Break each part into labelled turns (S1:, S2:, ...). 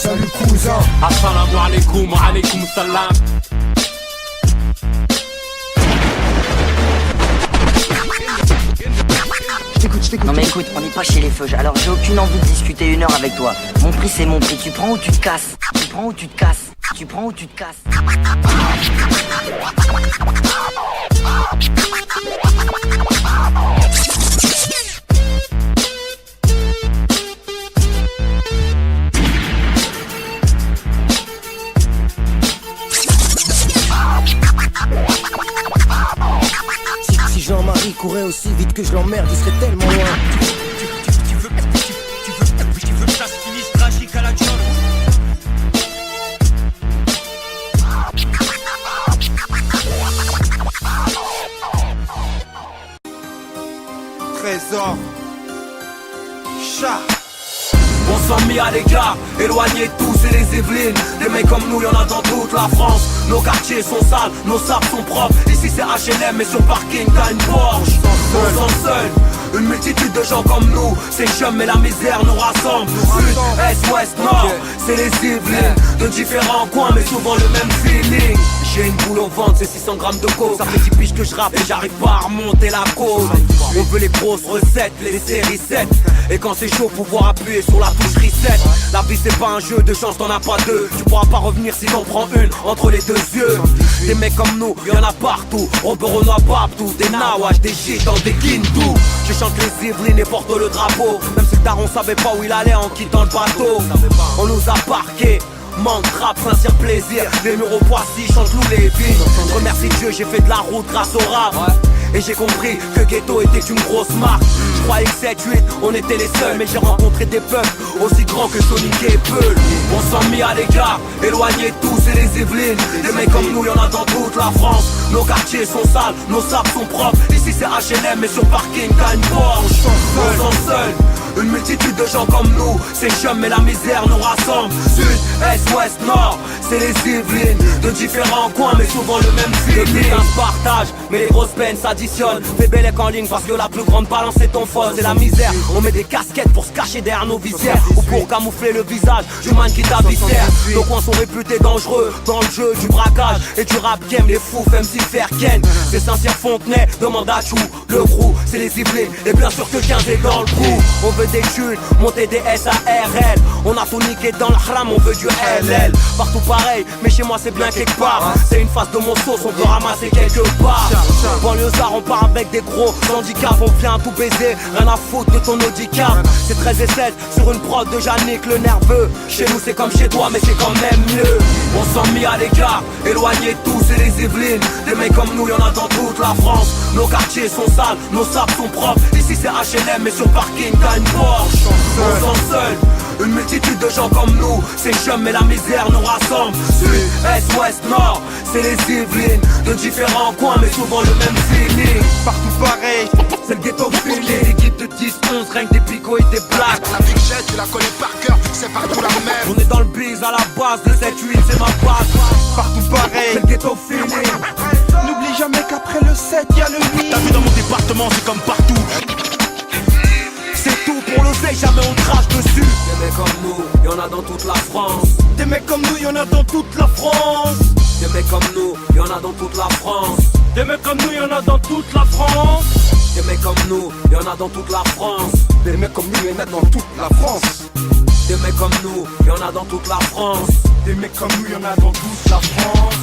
S1: salut cousin.
S2: Assalamu alaikum, alaikum salam.
S3: Non mais écoute, on n'est pas chez les feux, alors j'ai aucune envie de discuter 1 heure avec toi. Mon prix c'est mon prix, tu prends ou tu te casses. Tu prends ou tu te casses. Tu prends ou tu te casses.
S1: Si Jean-Marie courait aussi vite que je l'emmerde, il serait tellement loin.
S4: Tu veux que ça se finisse tragique à la John.
S5: Trésor, chat.
S2: On s'en mis à l'écart, éloignés tous et les Évelynes. Des mecs comme nous, y'en a dans toute la France. Nos quartiers sont sales, nos sables sont propres. Ici c'est H&M et sur le parking t'as une Porsche. On sent seul, une multitude de gens comme nous. C'est chum mais la misère nous rassemble. Sud, Est, Ouest, Nord, c'est les Évelynes. De différents coins mais souvent le même feeling. J'ai une boule au ventre, c'est 600 grammes de coke. Ça fait 10 piges que je rappe et j'arrive pas à remonter la côte. On veut les grosses recettes, les séries 7. Et quand c'est chaud, pouvoir appuyer sur la touche reset. La vie c'est pas un jeu, de chance t'en as pas deux. Tu pourras pas revenir si t'en prends une entre les deux yeux. Des mecs comme nous, y'en a partout. Robert Renoir, Babtou, des Nawash, des Gitans, des Guindou. Je chante les Yvelines et porte le drapeau. Même si le daron savait pas où il allait en quittant le bateau. On nous a parqués. Manque, rap, sincère plaisir. Les murs au Poissy chantent loup les vignes. Je remercie Dieu, j'ai fait de la route grâce au rap. Et j'ai compris que Ghetto était une grosse marque. Je croyais que 7-8, on était les seuls. Mais j'ai rencontré des peuples aussi grands que Sonic et Peul. On s'en mis à l'écart, éloignés tous et les Évelynes. Des mecs comme nous, y'en a dans toute la France. Nos quartiers sont sales, nos sables sont propres. Ici c'est H&M et sur le parking t'as une Porsche. On s'en seul, une multitude de gens comme nous. C'est chum mais la misère nous rassemble. Sud, Est, Ouest, Nord, c'est les Évelynes. De différents coins mais souvent le même feeling. On se partage, mais les grosses peines s'additionnent. Fais belle en ligne parce que la plus grande balance c'est ton folle. C'est la misère, on met des casquettes pour se cacher derrière nos visières. Ou pour camoufler le visage du man qui t'aviscère. Nos coins sont réputés dangereux dans le jeu du braquage et du rap game. Les fous, même si faire Ken. C'est Saint-Cyr Fontenay, demande à Chou. Le crew, c'est les Yvelines et bien sûr que 15 est dans le crew. On veut des thunes, monter des SARL. On a tout niqué dans le haram, on veut du LL. Partout pareil, mais chez moi c'est bien quelque part. C'est une face de mon sauce, on peut ramasser quelque part. Banlieusard, on part avec des gros handicaps. On vient tout baiser, rien à foutre de ton handicap. C'est 13 et 16 sur une prod de Yannick le nerveux. Chez nous c'est comme chez toi mais c'est quand même mieux. On s'en mis à l'écart, éloignés tous et les Évelynes. Des mecs comme nous y'en a dans toute la France. Nos quartiers sont sales, nos sables sont propres. Ici c'est H&M mais sur parking t'as une Porsche. On s'en seul, une multitude de gens comme nous. C'est chum mais la misère nous rassemble. Sud, Est, Ouest, Nord, c'est les Yvelines. De différents coins mais souvent le même feeling.
S5: Partout pareil,
S2: c'est le ghetto feeling. L'équipe de 10-11 règne des picots et des blagues.
S6: La Big Jet, tu la connais par cœur vu que c'est partout la même.
S2: On est dans le biz à la base, de 7-8 c'est ma base.
S5: partout
S2: C'est
S5: pareil.
S2: le ghetto feeling.
S5: N'oublie jamais qu'après le 7 y'a le 8.
S4: T'as vu dans mon département c'est comme partout.
S2: C'est tout pour l'oseille, jamais on crache dessus. Des mecs comme nous, y'en a dans toute la France.
S5: Des mecs comme nous y'en a dans toute la France.
S2: Des mecs comme nous, y'en a dans toute la France.
S4: Des mecs comme nous y'en a dans toute la France.
S2: Des mecs comme nous, y'en a dans toute la France.
S1: Des mecs comme nous, y'en a dans toute la France.
S2: Des mecs comme nous, y'en a dans toute la France.
S1: Des mecs comme nous, y'en a dans toute la France.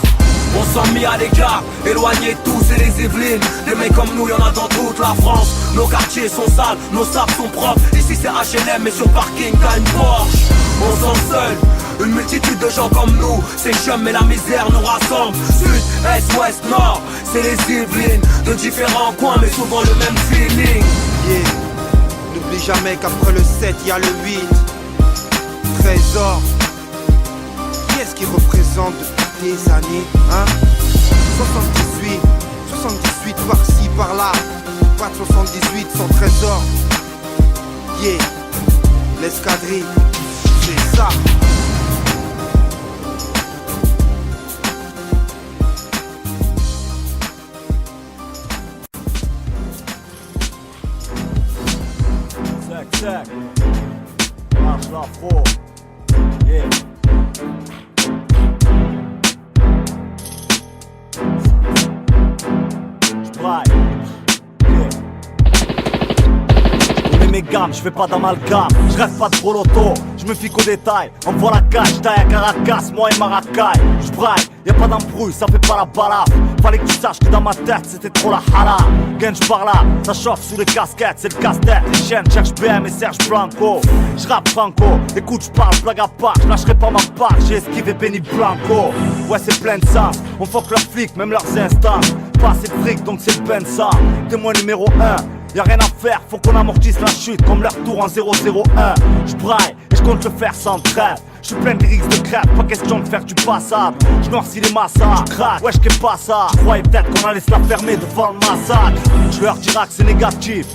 S2: On s'en mis à l'écart, éloignés tous et les Yvelines. Des mecs comme nous, y'en a dans toute la France. Nos quartiers sont sales, nos sables sont propres. Ici c'est H&M mais sur parking t'as une Porsche. On s'en seul, une multitude de gens comme nous. C'est chum mais la misère nous rassemble. Sud, Est, Ouest, Nord, c'est les Yvelines. De différents coins mais souvent le même feeling.
S5: Yeah. N'oublie jamais qu'après le 7 y'a le 8. Trésor. Qui est-ce qui représente depuis des années, hein? 78 par-ci, par-là. Pas de 78 sans trésor. Yeah. L'escadrille, c'est ça.
S7: Check. Marche la faux. Yeah. mes gammes, je fais pas d'amalgame. Je reste pas de gros loto, je me fie qu'aux détails. Envoie la cage, taille à Caracas, moi et ma racaille. Je braille, y'a pas d'embrouille, ça fait pas la balafre. Fallait que tu saches que dans ma tête c'était trop la hala. Genj par là, ça chauffe sous les casquettes, c'est le casse-tête. Les chaînes cherchent BM et Serge Blanco. Je rappe franco, écoute j'parle blague à part. Je lâcherai pas ma part, j'ai esquivé Benny Blanco. Ouais c'est plein de sens, on fuck leurs flics, même leurs instants. Pas assez de fric donc c'est le peine ça. Témoin numéro 1, y'a rien à faire, faut qu'on amortisse la chute comme leur tour en 001. Je braille et je compte le faire sans trêve. Je suis plein de lyrics de crêpes, pas question de faire du passable. Je noircis les massacres, je craque, ouais j'qu'ai pas ça. Je croyais peut-être qu'on allait se la fermer devant le massacre. Je leur dirai que c'est négatif.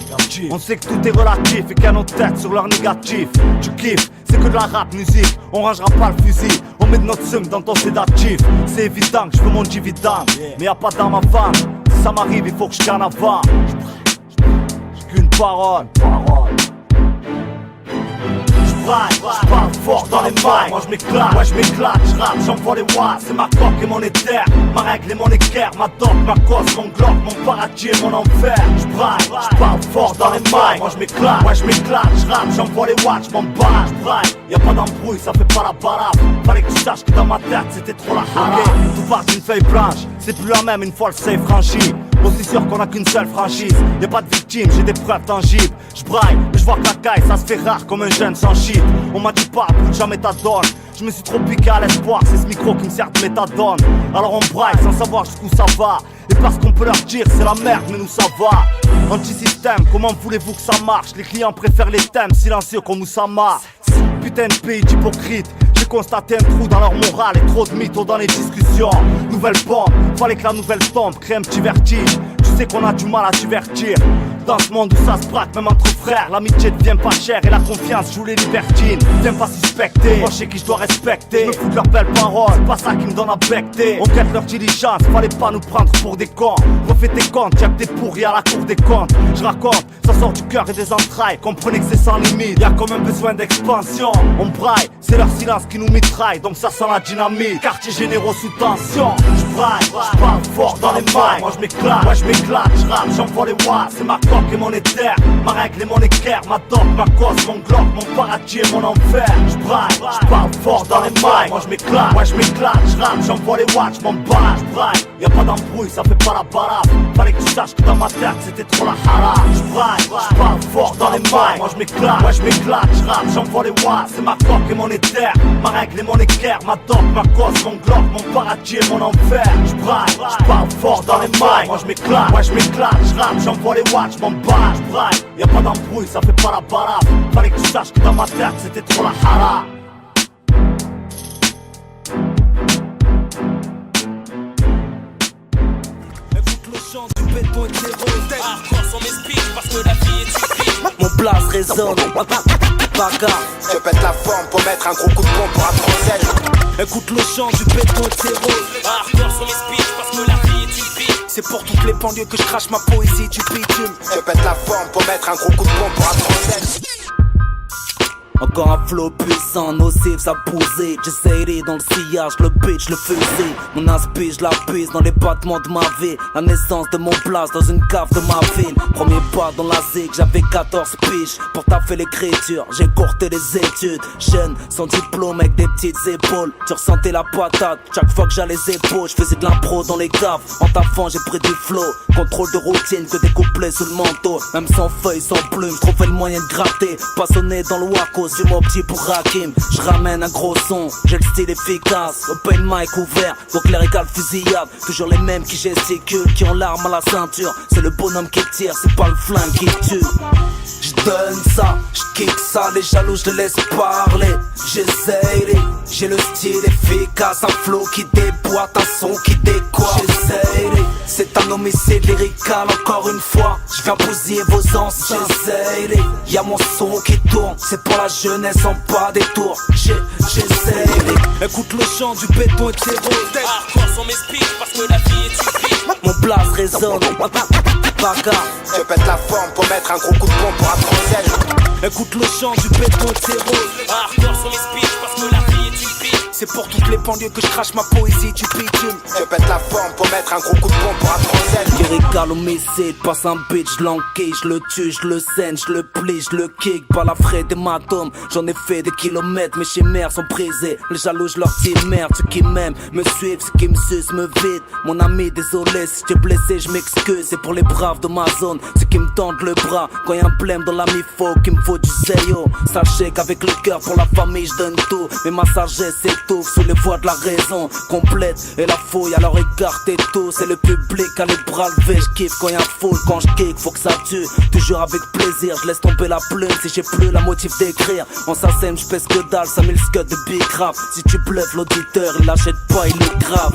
S7: On sait que tout est relatif et qu'il y a nos têtes sur leur négatif. Tu kiffes, c'est que de la rap musique, on rangera pas le fusil. On met de notre seum dans ton sédatif. C'est évident que je veux mon dividende, mais y'a pas d'âme à vendre. Si ça m'arrive il faut que je gagne avant. J'ai qu'une parole. J'parle fort dans les mailles, moi j'm'éclate, ouais j'm'éclate, j'rappe, j'envoie les watts, c'est ma coque et mon éther, ma règle et mon équerre, ma dope, ma cause, mon glock, mon paradis et mon enfer. J'parle fort dans les mailles, moi j'm'éclate, ouais j'm'éclate, j'rappe, j'envoie les watts, j'm'en bats, j'braille, y'a pas d'embrouille, ça fait pas la balafre. Fallait que tu saches que dans ma tête c'était trop la hala. Tout part d'une feuille blanche, c'est plus la même une fois le save franchi. Aussi sûr qu'on a qu'une seule franchise, y'a pas de victime, j'ai des preuves tangibles. J'braille, mais j'vois que la caille, ça se fait rare comme un jeune sans shit. On m'a dit pas, plus jamais ta donne. Je me suis trop piqué à l'espoir, c'est ce micro qui me sert de méthadone. Alors on braille sans savoir jusqu'où ça va. Et parce qu'on peut leur dire c'est la merde, mais nous ça va. Anti-système, comment voulez-vous que ça marche? Les clients préfèrent les thèmes silencieux qu'on nous s'amarre. Putain de pays d'hypocrites, j'ai constaté un trou dans leur morale et trop de mythos dans les discussions. Nouvelle bombe, fallait que la nouvelle tombe crée un petit vertige. Tu sais qu'on a du mal à divertir. Dans ce monde où ça se braque, même entre frères, l'amitié devient pas chère et la confiance joue les libertines. Viens pas suspecter, moi je sais qui je dois respecter. Je me fous de leurs belles paroles, c'est pas ça qui me donne à becter. On quête leur diligence, fallait pas nous prendre pour des cons. Refais tes comptes, y'a que des pourris à la cour des comptes. Je raconte, ça sort du cœur et des entrailles. Comprenez que c'est sans limite, y'a quand même besoin d'expansion. On braille, c'est leur silence qui nous mitraille, donc ça sent la dynamite. Quartier généraux sous tension. J'braille, j'parle fort dans les mailles. Moi j'm'éclate, ouais j'm'éclate, j'rappe, j'envoie les watts, c'est ma coque et mon éther, ma règle et mon équerre, ma dope, ma cause, mon glock, mon paradis et mon enfer. J'braille, j'parle fort dans les mailles. Moi j'm'éclate, ouais j'm'éclate, j'rappe, j'envoie les watts, j'm'en bats, j'braille. Y'a pas d'embrouille, ça fait pas la balafre. Fallait que tu saches que dans ma tête c'était trop la hala. J'braille, j'parle fort dans les mailles. Moi j'm'éclate, ouais j'm'éclate, j'rappe, j'envoie les watts, c'est ma coque et mon éther, ma règle et mon équerre, ma dope, ma cause, mon glock, mon paradis et mon enfer. J'braille, j'parle fort dans les mailles. Moi j'm'éclate, ouais j'm'éclate, j'rappe, j'envoie les watts, j'm'en bats, j'braille. Y'a pas d'embrouille, ça fait pas la balafre. Fallait que tu saches que dans ma tête c'était trop la hala.
S2: Du béton et des roses, hardcore sans mes speeches parce que la vie est typique. Mon place résonne, bagarre.
S6: Je pète la forme pour mettre un gros coup de pompe pour un français.
S2: Écoute le chant du béton et des roses, hardcore sans mes speeches parce que la vie est typique. C'est pour toutes les banlieues que je crache ma poésie du bitume.
S6: Je pète la forme pour mettre un gros coup de pompe pour un français.
S2: Encore un flow puissant, nocif, ça posait. J'essaierai dans le sillage, le pitch, le fusil. Mon inspire, je la puise dans les battements de ma vie. La naissance de mon place dans une cave de ma ville. Premier pas dans la zig, j'avais 14 piges. Pour taffer l'écriture, j'ai courté les études. Jeune, sans diplôme, avec des petites épaules. Tu ressentais la patate, chaque fois que j'allais les épaules. J'faisais de l'impro dans les caves. En taffant, j'ai pris du flow. Contrôle de routine, que des couplets sous le manteau. Même sans feuilles, sans plumes, j'trouvais le moyen de gratter. Passionné dans le wacko, du mon petit pour Hakim. Je ramène un gros son, j'ai le style efficace. Open mic ouvert, donc lyrical fusillade. Toujours les mêmes qui gesticulent, qui ont l'arme à la ceinture. C'est le bonhomme qui tire, c'est pas le flingue qui tue. J'donne ça, j'kick ça, les jaloux je les laisse parler. J'essaye, j'ai le style efficace, un flow qui déboîte, un son qui décoiffe. J'essaye, c'est un homicide lyrical encore une fois. J'viens bousiller vos anciens. J'essaye, y'a mon son qui tourne, c'est pour la jeunesse en pas des tours. J'essaye. Écoute le chant du béton et de ses roses. Hardcore sans mes speeches parce que la vie est typique. Mon place résonne, bagarre.
S6: Je pète la forme pour mettre un gros coup de pompe pour un français.
S2: Écoute le chant du béton et de ses roses. Hardcore sans mes speeches parce que la vie est typique. C'est pour toutes les banlieues que je crache ma poésie du bitume.
S6: Je pète la forme pour mettre un gros coup de pompe pour un troisième.
S2: Lyrical homicide, passe un bitch, je l'enquille, je le tue, je le scène, je le plie, je le kick. Pas la fraie d'hématome, j'en ai fait des kilomètres, mes chimères sont brisées. Les jaloux, je leur dis merde, ceux qui m'aiment me suivent, ceux qui me sucent me vident. Mon ami, désolé si t'es blessé, je m'excuse. C'est pour les braves de ma zone, ceux qui me tendent le bras. Quand y'a un blême dans la mi-faux, qu'il me faut du zéo. Sachez qu'avec le cœur pour la famille, je donne tout. Mais ma sagesse s'étouffe sous les voies de la raison complète. Et la fouille, alors écartez tout. C'est le public à les bras levés, je kiffe quand y'a foule. Quand je kick, faut que ça tue, toujours avec plaisir. Je laisse tomber la plume si j'ai plus la motive d'écrire. En SACEM, je pèse que dalle, 5000 scuds de big rap. Si tu bluffes l'auditeur, il l'achète pas, il est grave.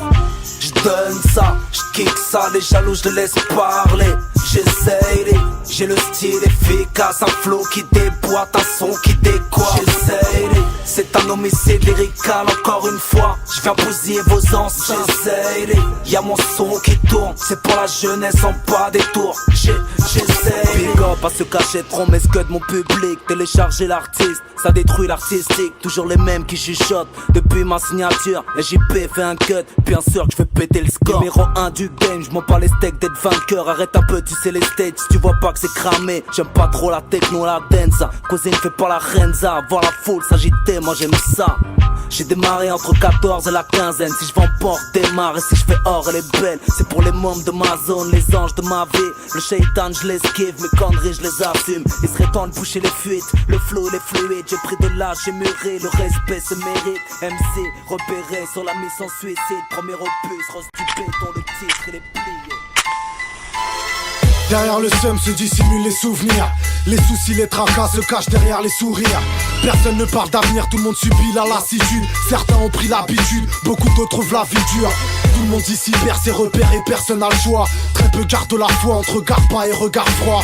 S2: Je donne ça, je kick ça, les jaloux je les laisse parler. J'essaye, j'ai le style efficace, un flow qui déboîte, un son qui décoiffe. J'essaye, c'est un homicide lyrical encore une fois. Je viens bousiller vos enceintes. J'essaye, y'a mon son qui tourne, c'est pour la jeunesse en pas des tours. J'essaye, big up à ceux qu'achèteront mes scuds, mon public. Télécharger l'artiste, ça détruit l'artistique. Toujours les mêmes qui chuchotent depuis ma signature. Et JP fait un cut, bien sûr que je vais péter le score. Numéro 1 du game, je m'en bats les steaks d'être vainqueur. Arrête un peu, tu sais les stages, tu vois pas que c'est cramé. J'aime pas trop la techno, la dance. Causer ne fait pas la renza. Voir la foule s'agiter, moi j'aime ça. J'ai démarré entre 14 et la quinzaine. Si je vais en port, démarre. Et si je fais or, elle est belle. C'est pour les mômes de ma zone, les anges de ma vie. Le shaitan, je l'esquive, mes conneries, je les assume. Il serait temps de boucher les fuites. Le flow, les fluides. J'ai pris de l'âge, j'ai mûri. Le respect se mérite. MC, repéré sur la mission suicide. Premier opus, rose du béton, le titre, il est plié.
S8: Derrière le seum se dissimulent les souvenirs. Les soucis, les tracas se cachent derrière les sourires. Personne ne parle d'avenir, tout le monde subit la lassitude. Certains ont pris l'habitude, beaucoup d'autres trouvent la vie dure. Tout le monde ici perd ses repères et personne n'a le choix. Très peu gardent la foi entre regard bas et regard froid.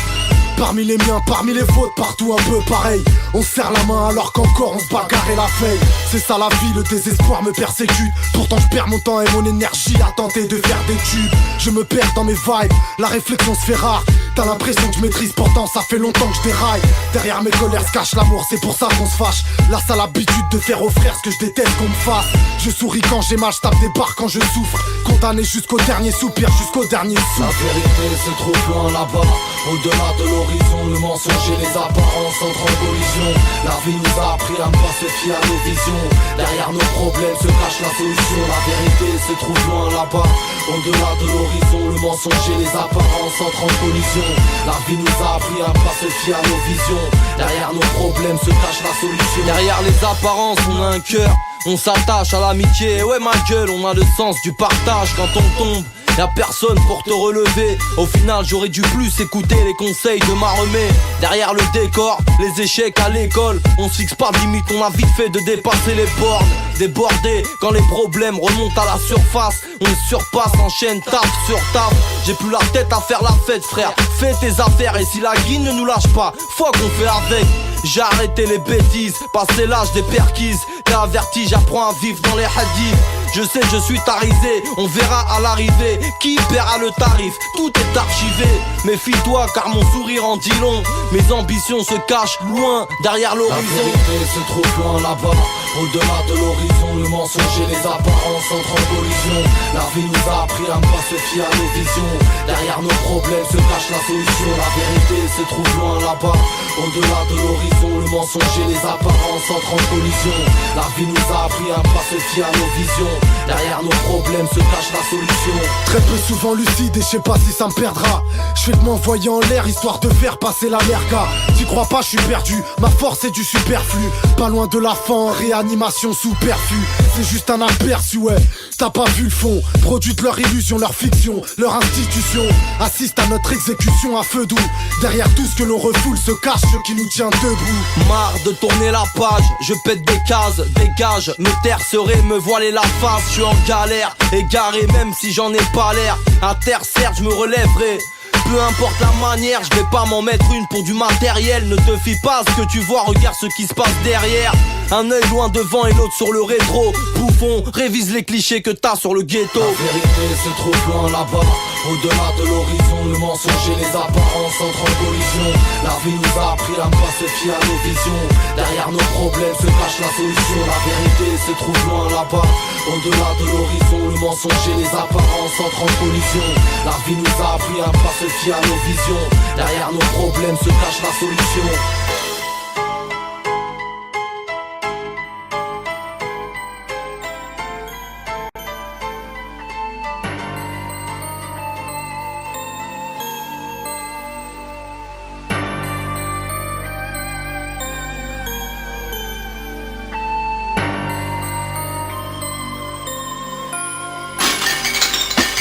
S8: Parmi les miens, parmi les vôtres, partout un peu pareil. On se serre la main alors qu'encore on se bagarre et la veille. C'est ça la vie, le désespoir me persécute. Pourtant je perds mon temps et mon énergie à tenter de faire des tubes. Je me perds dans mes vibes, la réflexion se fait rare. T'as l'impression que je maîtrise, pourtant ça fait longtemps que je déraille. Derrière mes colères se cache l'amour, c'est pour ça qu'on se fâche. Là ça l'habitude de faire aux frères ce que je déteste qu'on me fasse. Je souris quand j'ai mal, je tape des barres quand je souffre. Condamné jusqu'au dernier soupir, jusqu'au dernier souffle.
S9: La vérité se trouve loin là-bas, au-delà de l'horizon. Le mensonge et les apparences entrent en collision. La vie nous a appris à ne pas se fier à nos visions. Derrière nos problèmes se cache la solution. La vérité se trouve loin là-bas, au-delà de l'horizon. Le mensonge et les apparences entrent en collision. La vie nous a appris à ne pas se fier à nos visions. Derrière nos problèmes se cache la solution.
S10: Derrière les apparences on a un cœur, on s'attache à l'amitié. Ouais ma gueule, on a le sens du partage. Quand on tombe, y'a personne pour te relever. Au final j'aurais dû plus écouter les conseils de ma remée. Derrière le décor, les échecs à l'école. On se fixe pas de limite, on a vite fait de dépasser les bornes. Débordé quand les problèmes remontent à la surface. On surpasse, enchaîne, tape sur tape. J'ai plus la tête à faire la fête frère. Fais tes affaires et si la grille ne nous lâche pas, faut qu'on fait avec. J'ai arrêté les bêtises, passé l'âge des perquises. T'es averti, j'apprends à vivre dans les hadiths. Je sais, je suis tarisé, on verra à l'arrivée qui paiera le tarif, tout est archivé. Méfie-toi car mon sourire en dit long. Mes ambitions se cachent loin derrière l'horizon.
S9: La vérité se trouve loin là-bas, au-delà de l'horizon. Le mensonge et les apparences entrent en collision. La vie nous a appris à ne pas se fier à nos visions. Derrière nos problèmes se cache la solution. La vérité se trouve loin là-bas, au-delà de l'horizon. Le mensonge et les apparences entrent en collision. La vie nous a appris à ne pas se fier à nos visions. Derrière nos problèmes se cache la solution.
S8: Très peu souvent lucide et je sais pas si ça me perdra. Je fais de m'envoyer en l'air histoire de faire passer la merga. Tu crois pas, je suis perdu, ma force est du superflu. Pas loin de la fin, en réanimation sous perfus. C'est juste un aperçu, ouais, t'as pas vu le fond. Produit de leur illusion, leur fiction, leur institution. Assiste à notre exécution à feu doux. Derrière tout ce que l'on refoule se cache ce qui nous tient debout.
S10: Marre de tourner la page, je pète des cases, dégage. Me taire serait me voiler la face. Je suis en galère, égaré même si j'en ai pas l'air. À terre certes je me relèverai. Peu importe la manière, je vais pas m'en mettre une pour du matériel. Ne te fie pas à ce que tu vois, regarde ce qui se passe derrière. Un œil loin devant et l'autre sur le rétro. Bouffon, révise les clichés que t'as sur le ghetto.
S9: La vérité se trouve loin là-bas, Au-delà de l'horizon, le mensonge et les apparences entrent en collision. La vie nous a appris à ne pas se fier à nos visions. Derrière nos problèmes se cache la solution. La vérité se trouve loin là-bas. Au-delà de l'horizon, le mensonge et les apparences entrent en collision. La vie nous a appris à ne pas se fier à nos visions. Derrière nos problèmes se cache la solution.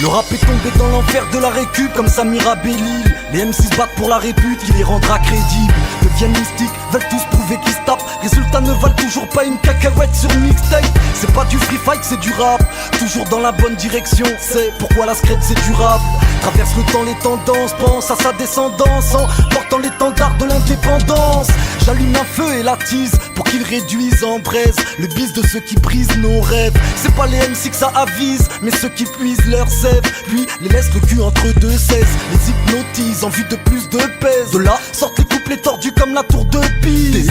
S2: Le rap est tombé dans l'enfer de la récup comme Samira Bellil. Les MC se battent pour la répute qui les rendra crédibles. Deviennent mystiques, veulent tous prouver qu'ils se tapent. Résultats ne valent toujours pas une cacahuète sur mixtape. C'est pas du free fight, c'est du rap. Toujours dans la bonne direction, c'est pourquoi la scred c'est durable. Traverse le temps, les tendances, pense à sa descendance en portant l'étendard de l'indépendance. J'allume un feu et l'attise pour qu'ils réduisent en braise le bis de ceux qui brisent nos rêves. C'est pas les MC que ça avise, mais ceux qui puisent leur sève, puis les laissent le cul entre deux 16. Les hypnotisent en vue de plus de pèse. De là sortent les couplets tordus comme la tour de Pise.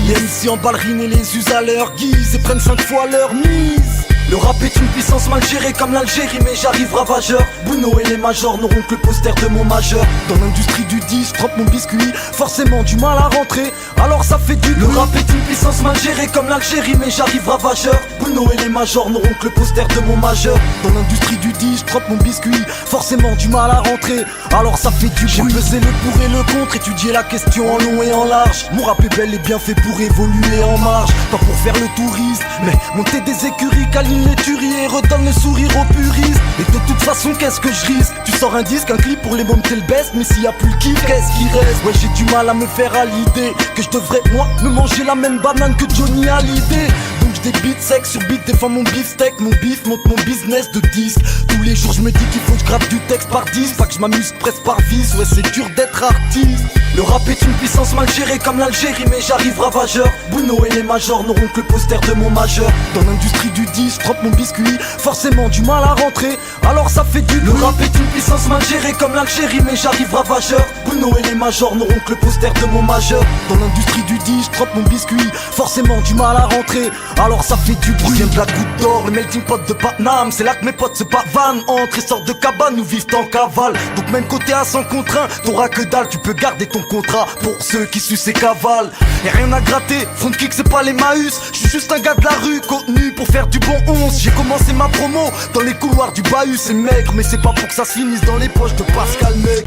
S2: Les MC en ballerines et les usent à leur guise et prennent 5 fois leur mise. Le rap est une puissance mal gérée comme l'Algérie, mais j'arrive ravageur. Bouno et les majors n'auront que le poster de mon majeur. Dans l'industrie du disque, trempe mon biscuit, forcément du mal à rentrer, alors ça fait du bruit. Le rap est une puissance mal gérée comme l'Algérie, mais j'arrive ravageur. Bouno et les majors n'auront que le poster de mon majeur. Dans l'industrie du disque, trempe mon biscuit, forcément du mal à rentrer, alors ça fait du bruit. J'ai pesé le pour et le contre, étudier la question en long et en large. Mon rap est bel et bien fait pour évoluer en marge, pas pour faire le touriste, mais monter des écuries, câline les tueries et redonne le sourire aux puristes. Et de toute façon qu'est-ce que je risque? Tu sors un disque, un clip pour les monter le best, mais s'il y a plus le kiff, qu'est-ce qui reste? Ouais, j'ai du mal à me faire à l'idée que je devrais moi me manger la même banane que Johnny Hallyday. Donc je débite sec sur beat, défends mon beefsteak, mon bif monte mon business de disque. Tous les jours je me dis qu'il faut que je grave du texte par 10, pas que je m'amuse presque par vice. Ouais, c'est dur d'être artiste. Le rap est une puissance mal gérée comme l'Algérie, mais j'arrive ravageur. Bouno et les majors n'auront que le poster de mon majeur. Dans l'industrie du disque, trempe mon biscuit, forcément du mal à rentrer, alors ça fait du bruit. Le rap est une puissance mal gérée comme l'Algérie, mais j'arrive ravageur. Bouno et les majors n'auront que le poster de mon majeur. Dans l'industrie du disque, trempe mon biscuit, forcément du mal à rentrer, alors ça fait du bruit. Viens de la Goutte d'Or, le melting pot de Patnam, c'est là que mes potes se pavanent. Entre et sortent de cabane, nous vivent en cavale. Donc même côté à 100 contre 1, t'auras que dalle, tu peux garder ton contrat pour ceux qui sucent et cavalent. Y'a rien à gratter, front kick c'est pas les Maüs. Je suis juste un gars de la rue, contenu pour faire du bon 11. J'ai commencé ma promo dans les couloirs du bahut, c'est maigre, mais c'est pas pour que ça se finisse dans les poches de Pascal Mec.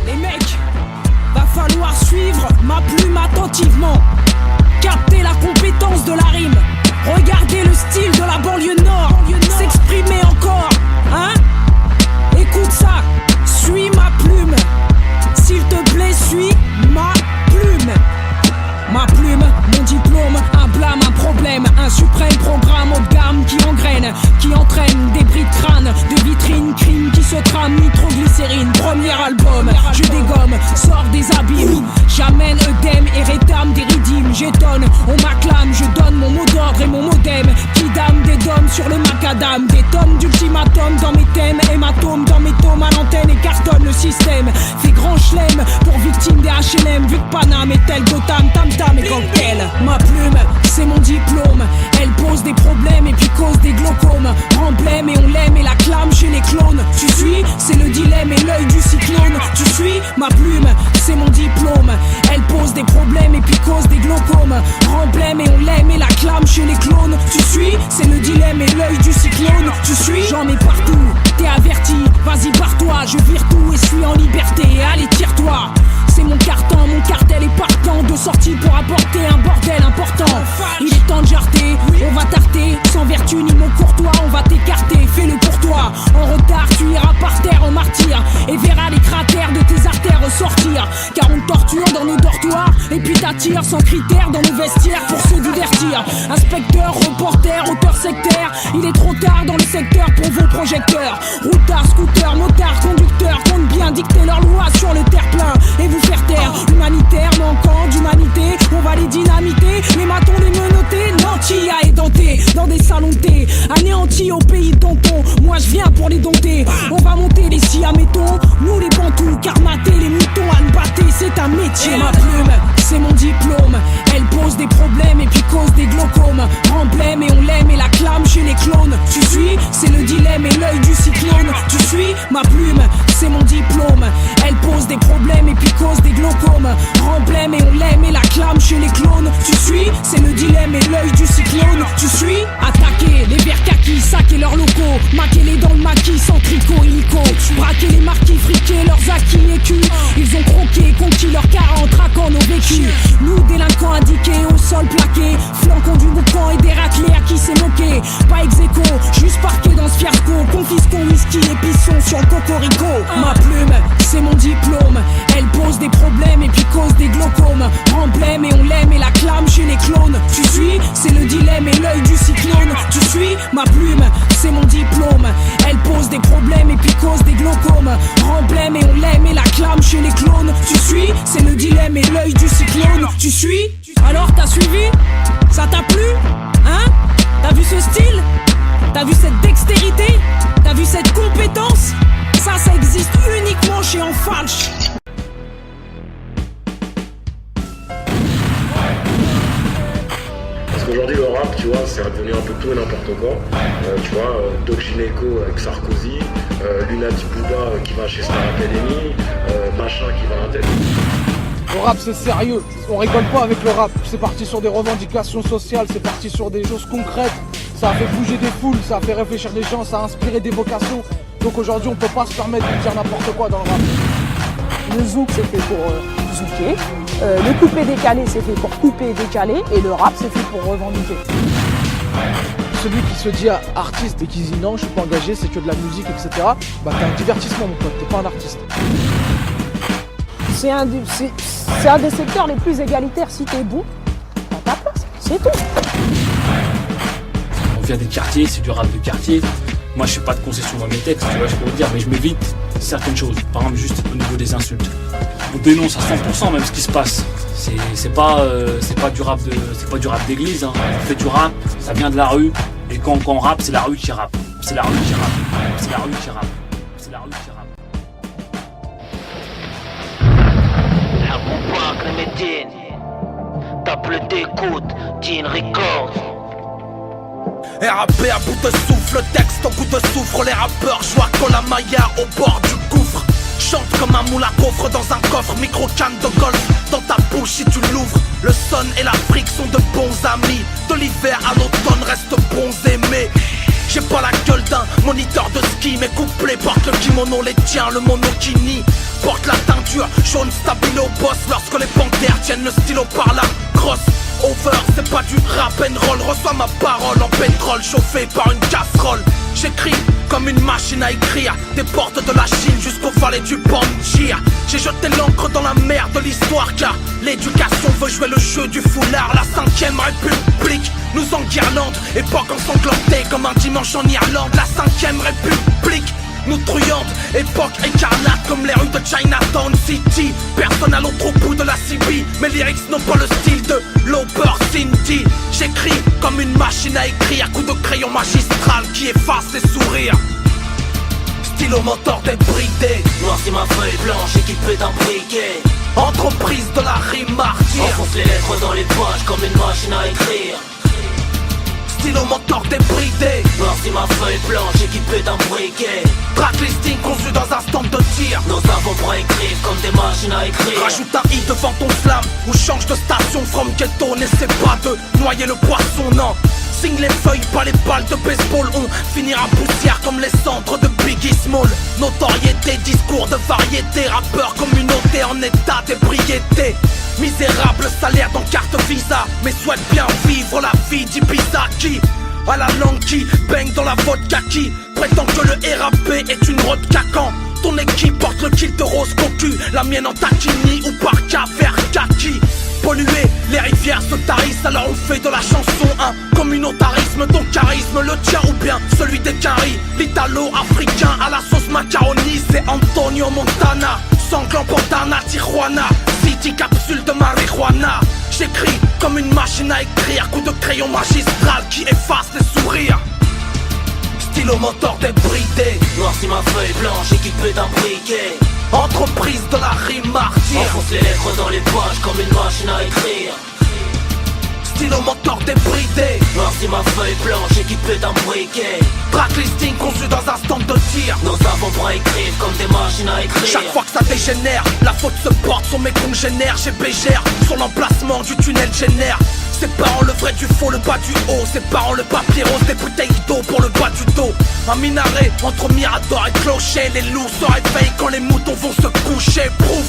S11: Les mecs, va falloir suivre ma plume attentivement. Capter la compétence de la rime. Regardez le style de la banlieue nord. S'exprimer encore, hein? Écoute ça, suis ma plume. S'il te plaît, suis ma plume. Ma plume, mon diplôme, un blâme, un problème, un suprême programme haut de gamme qui engraine, qui entraîne des bris de crâne, de vitrines, crimes qui se trament, nitroglycérine. Premier album, je dégomme, sors des abîmes, j'amène œdème et rétame des ridimes. J'étonne, on m'acclame, je donne mon mot d'ordre et mon modem qui dame des dômes sur le macadam. Des tomes d'ultimatum dans mes thèmes, hématomes dans mes tomes à l'antenne et cartonne le système. Fait grand chelem pour victime des HLM, vu que Paname est tel Gotham, tam tam et cocktail. Ma plume, c'est mon diplôme. Elle pose des problèmes et puis cause des glaucomes. Emblème et on l'aime et la clame chez les clones. Tu suis, c'est le dilemme et l'œil du cyclone. Tu suis, ma plume, c'est mon diplôme. Elle pose des problèmes et puis cause des glaucomes. Emblème et on l'aime et la clame chez les clones. Tu suis, c'est le dilemme et l'œil du cyclone. Tu suis, j'en mets partout, t'es averti. Vas-y barre-toi, je vire tout et suis en liberté. Allez tire-toi. C'est mon carton, mon cartel est partant de sortie pour apporter un bordel important. Il est temps de jarter, on va tarter. Sans vertu ni mot courtois, on va t'écarter. Fais-le pour toi, en retard tu iras par terre en martyr et verras les cratères de tes artères ressortir. Car on te torture dans nos dortoirs et puis t'attires sans critères dans nos vestiaires pour se divertir. Inspecteur, reporter, auteur sectaire, il est trop tard dans le secteur pour vos projecteurs. Routard, scooter, motard, conducteur, compte bien dicter leurs lois sur le terre-plein et vous faire taire. Humanitaire, manquant d'humanité, on va les dynamiter, les matons, les menotter, nantis à édenté, dans des salons de thé, anéantis au pays de tonton. Moi je viens pour les dompter, qui admettons, nous les bantous, car mater les moutons à nous battre, c'est un métier. Ma plume, c'est mon diplôme, elle pose des problèmes et puis cause des glaucomes. Emblème et on l'aime et la clame chez les clones. Tu suis, c'est le dilemme et l'œil du cyclone. Tu suis, ma plume, c'est mon diplôme, elle pose des problèmes et puis cause des glaucomes. Emblème et on l'aime et la clame chez les clones. Tu suis, c'est le dilemme et l'œil du cyclone. Tu suis, attaquer les verts kakis, saquer leurs locaux, maquer les dans le maquis sans tricot illico, braquer les marquis, friquer leurs acquis écus. Ils ont croqué, conquis leurs 40, traquant nos vécus. Nous délinquants indiqués, au sol plaqué, flanquons du boucan et des raclés à qui s'est moqué. Pas ex aequo, juste parqué dans ce fiasco, confisquons whisky et pissons sur le cocorico. Ma plume, c'est mon diplôme, elle pose des problèmes et puis cause des glaucomes. Emblème et on l'aime et la clame chez les clones. Tu suis, c'est le dilemme et l'œil du cyclone. Tu suis, ma plume, c'est mon diplôme, elle pose des problèmes et puis cause des glaucomes. Emblème et on l'aime et la clame chez les clones. Tu suis, c'est le dilemme et l'œil du cyclone. Tu suis, alors t'as suivi? Ça t'a plu? Hein? T'as vu ce style? T'as vu cette dextérité? T'as vu cette compétence? Ça existe uniquement chez Enfalche.
S12: Parce qu'aujourd'hui le rap, tu vois, c'est devenu un peu tout et n'importe quoi. Tu vois, Doc Gineco avec Sarkozy, Lunati Bouddha qui va chez Star Academy, machin qui va à la tête.
S13: Le rap c'est sérieux, on rigole pas avec le rap, c'est parti sur des revendications sociales, c'est parti sur des choses concrètes, ça a fait bouger des foules, ça a fait réfléchir des gens, ça a inspiré des vocations, donc aujourd'hui on peut pas se permettre de dire n'importe quoi dans le rap.
S14: Le zouk c'est fait pour zouker, le coupé décalé c'est fait pour couper et décaler, et le rap c'est fait pour revendiquer.
S13: Celui qui se dit artiste et qui dit non je suis pas engagé, c'est que de la musique etc, bah t'es un divertissement mon pote, t'es pas un artiste.
S14: C'est un des secteurs les plus égalitaires. Si t'es bon, t'as ta place, c'est tout.
S15: On vient des quartiers, c'est du rap de quartier. Moi je fais pas de concession dans mes textes, tu vois ce que je veux dire, mais je m'évite certaines choses. Par exemple juste au niveau des insultes. On dénonce à 100% même ce qui se passe. C'est pas du rap d'église, hein. On fait du rap, ça vient de la rue, et quand on rappe, c'est la rue qui rappe. C'est la rue qui rappe. C'est la rue qui rappe. C'est la rue qui rappe.
S2: Tape le découte, Dean Records. RAP à bout de souffle, texte au goût de soufre. Les rappeurs jouent à Kolamaya au bord du gouffre. Chante comme un moule à gaufre dans un coffre. Micro-canne de golf dans ta bouche si tu l'ouvres. Le son et l'Afrique sont de bons amis. De l'hiver à l'automne reste bronzé mais j'ai pas la gueule d'un moniteur de ski. Mes couplets portent le kimono, les tiens, le monokini porte la teinture jaune stabilo boss. Lorsque les panthères tiennent le stylo par la crosse over, c'est pas du rap and roll. Reçois ma parole en pétrole chauffé par une casserole. J'écris comme une machine à écrire, des portes de la Chine jusqu'au valet du Panjir. J'ai jeté l'encre dans la mer de l'histoire car l'éducation veut jouer le jeu du foulard. La 5ème République nous enguirlande, époque ensanglantée comme un dimanche en Irlande. La 5ème République nous truande, époque écarlate comme les rues de Chinatown City. Personne à l'autre bout de la CB, mes lyrics n'ont pas le style de Lauper Cindy. J'écris comme une machine à écrire, coup de crayon magistral qui efface les sourires. Stylo mentor débridé,
S16: noircis ma feuille blanche équipée d'un briquet.
S2: Entreprise de la rime martyre,
S16: enfonce les lettres dans les pages comme une machine à écrire.
S2: Stylo mentor débridé,
S16: noircis ma feuille blanche équipée d'un briquet.
S2: Tracklisting conçu dans un stand de tir.
S16: Nos avant-bras écrivent comme des machines à écrire.
S2: Rajoute un i devant ton slam ou change de station from ghetto. N'essaie pas de noyer le poisson, non. Signe les feuilles, pas les balles de baseball. On finira poussière comme les cendres de Biggie Small. Notoriété, discours de variété. Rappeur communauté en état d'ébriété. Misérable salaire dans carte visa, mais souhaite bien vivre la vie d'Ibiza qui à la langue qui baigne dans la vodka qui prétend que le RAP est une rotte cacan. Ton équipe porte le kilt de rose cocu, la mienne en taquini ou parka vert kaki. Pollué, les rivières se tarissent, alors on fait de la chanson un communautarisme. Ton charisme, le tien ou bien celui des caries. L'italo-africain à la sauce macaroni, c'est Antonio Montana. Sanglant bandana, Tijuana, City capsule de marijuana. J'écris comme une machine à écrire, coup de crayon magistral qui efface les sourires. Stylo mentor débridé.
S16: Noircis ma feuille blanche équipée d'un briquet.
S2: Entreprise de la rime martyr.
S16: Enfonce les lettres dans les pages comme une machine à écrire.
S2: Stylo mentor débridé.
S16: Noircis ma feuille blanche équipée d'un briquet.
S2: Tracklisting conçu dans un stand de tir.
S16: Nos avant-bras écrivent comme des machines à écrire.
S2: Chaque fois que ça dégénère, la faute se porte sur mes congénères. J'ai bégère sur l'emplacement du tunnel génère. Séparant le vrai du faux, le bas du haut. Séparant le papier rose des bouteilles d'eau pour le bas du dos. Un minaret entre Mirador et Clocher. Les loups se réveillent quand les moutons vont se coucher. Prouf,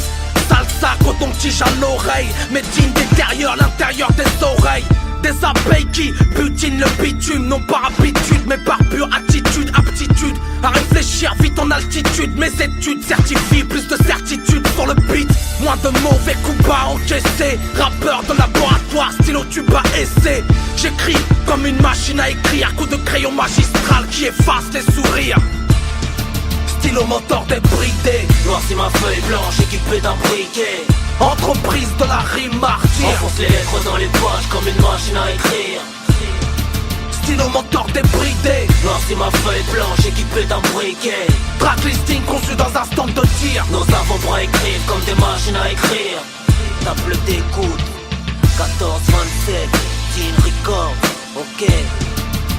S2: salsa, coton-tige à l'oreille. Médine d'intérieur, l'intérieur des oreilles. Des abeilles qui butinent le bitume. Non par habitude mais par pure attitude. Aptitude à réfléchir vite en altitude. Mes études certifient plus de certitude sur le beat. Moins de mauvais coups bas encaissés. Rappeur de laboratoire, stylo tube à essai. J'écris comme une machine à écrire. Coup de crayon magistral qui efface les sourires. Stylo mentor débridé.
S16: Noircis ma feuille blanche équipée d'un briquet.
S2: Entreprise de la rime martyr.
S16: Enfonce les lettres dans les pages comme une machine à écrire.
S2: Stylo mentor débridé.
S16: Noircis ma feuille blanche équipée d'un briquet.
S2: Tracklisting conçu dans un stand de tir.
S16: Nos avant-bras écrivent comme des machines à écrire. Table d'écoute 14-27 Teen Record. Ok,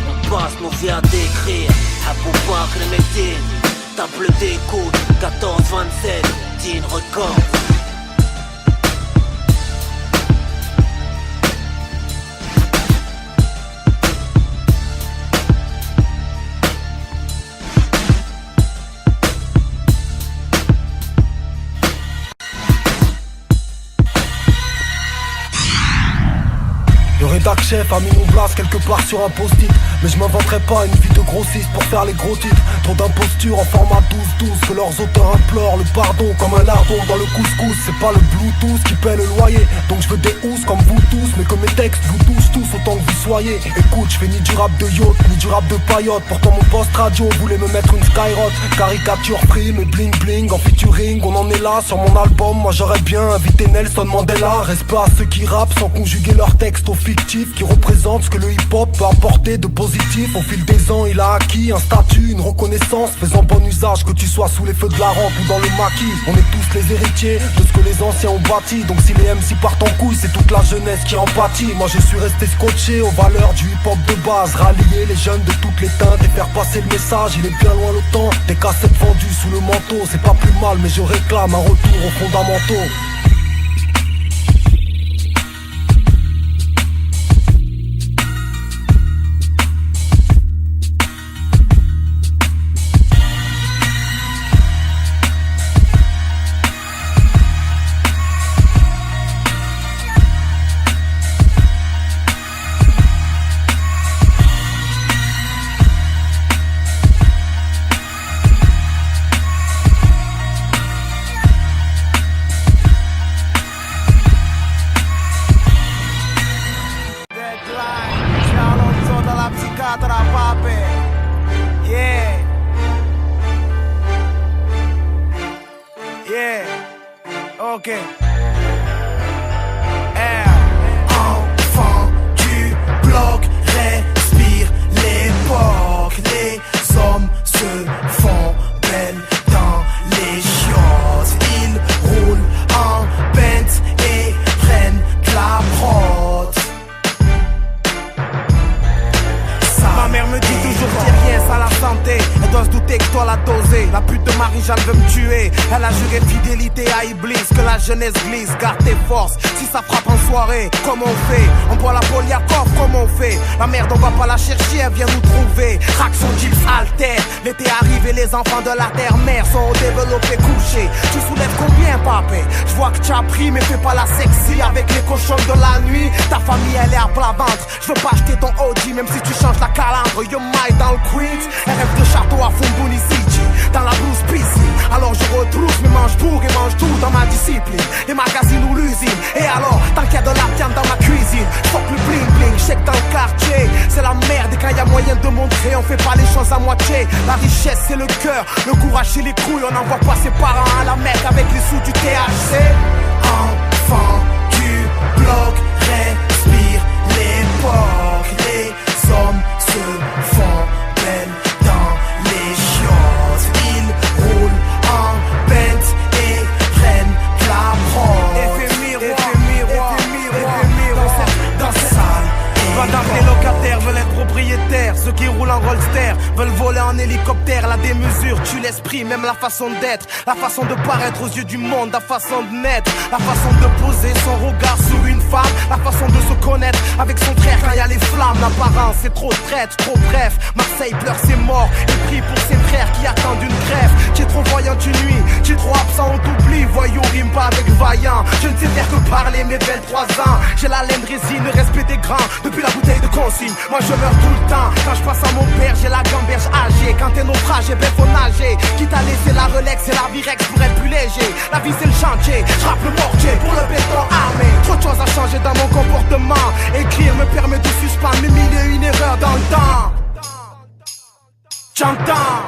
S16: on passe nos vies à décrire. Aboubakr et Medine. Table d'écoute 14-27 Teen Record.
S8: Le rédac chef a mis mon blast quelque part sur un post-it. Mais je m'inventerai pas une vie de grossiste pour faire les gros titres. Trop d'impostures en format 12-12 que leurs auteurs implorent le pardon comme un lardon dans le couscous. C'est pas le Bluetooth qui paie le loyer. Donc je veux des housses comme vous tous. Mais que mes textes vous touchent tous autant que vous soyez. Écoute, je fais ni du rap de yacht ni du rap de paillotte. Pourtant mon post radio voulait me mettre une skyrock. Caricature prime et bling bling en featuring. On en est là sur mon album. Moi j'aurais bien invité Nelson Mandela. Respect à ceux qui rappent sans conjuguer leurs textes au fictif, qui représente ce que le hip-hop peut apporter de positif. Au fil des ans il a acquis un statut, une reconnaissance, faisant bon usage que tu sois sous les feux de la rampe ou dans le maquis. On est tous les héritiers de ce que les anciens ont bâti. Donc si les MC partent en couille, c'est toute la jeunesse qui en pâtit. Moi je suis resté scotché aux valeurs du hip-hop de base. Rallier les jeunes de toutes les teintes et faire passer le message. Il est bien loin le temps des cassettes vendues sous le manteau. C'est pas plus mal mais je réclame un retour aux fondamentaux.
S17: Ok. Enfant du bloc, respire l'époque. Les hommes se font belles dans les chiottes. Ils roulent en Benz et prennent de la prod. Ma mère me dit toujours dis rien, ça la santé. Elle doit se douter que toi la dosé. La pute de Marie-Jeanne veut me tuer. Elle a juré fidélité à Iblis. Que la jeunesse glisse, garde tes forces. Si ça frappe en soirée, comment on fait? On boit la Poliakov, comment on fait? La merde on va pas la chercher, elle vient nous trouver. Traction Jeeps alter. L'été arrive et les enfants de la terre-mère sont développés couchés. Tu soulèves combien papé? Je vois que tu as pris mais fais pas la sexy. Avec les cochons de la nuit, ta famille elle est à plat ventre. Je veux pas acheter ton OG même si tu changes la calandre. Yo my dans le Queens, elle rêve de château à Fumbuni City. Dans la blouse PC, alors je retrousse mes manches bourg et mange tout dans ma discipline. Les magazines ou l'usine, et alors, tant qu'il y a de la viande dans ma cuisine. Fuck le bling bling, check dans le quartier. C'est la merde et quand il y a moyen de montrer, on fait pas les choses à moitié. La richesse c'est le cœur, le courage et les couilles. On envoie pas ses parents à la Mecque avec les sous du THC. Enfant du bloc, respire l'époque. Les hommes se font belles dans veulent voler en hélicoptère. La démesure tue l'esprit, même la façon d'être, la façon de paraître aux yeux du monde, la façon de naître, la façon de poser son regard sur une femme, la façon de se connaître avec son frère quand y a les flammes. L'apparence c'est trop traître, trop bref. Marseille pleure ses morts et prie pour ses frères qui attendent une grève. Tu es trop voyant une nuit, tu es trop absent, on t'oublie. Voyou rime pas avec vaillant. Je ne sais faire que parler mes 23 ans. J'ai la laine résine, le respect des grands. Depuis la bouteille de consigne, moi je meurs tout le temps. Quand je passe à mon père, j'ai la gamberge âgée. Quand t'es naufragé, ben faut nager. Quitte à laisser la Rolex et la Virex pour être plus léger. La vie c'est le chantier, je rappe le mortier pour le béton armé. Trop de choses à changer dans mon comportement. Écrire me permet de suspendre mes mille et une erreurs dans le temps. J'entends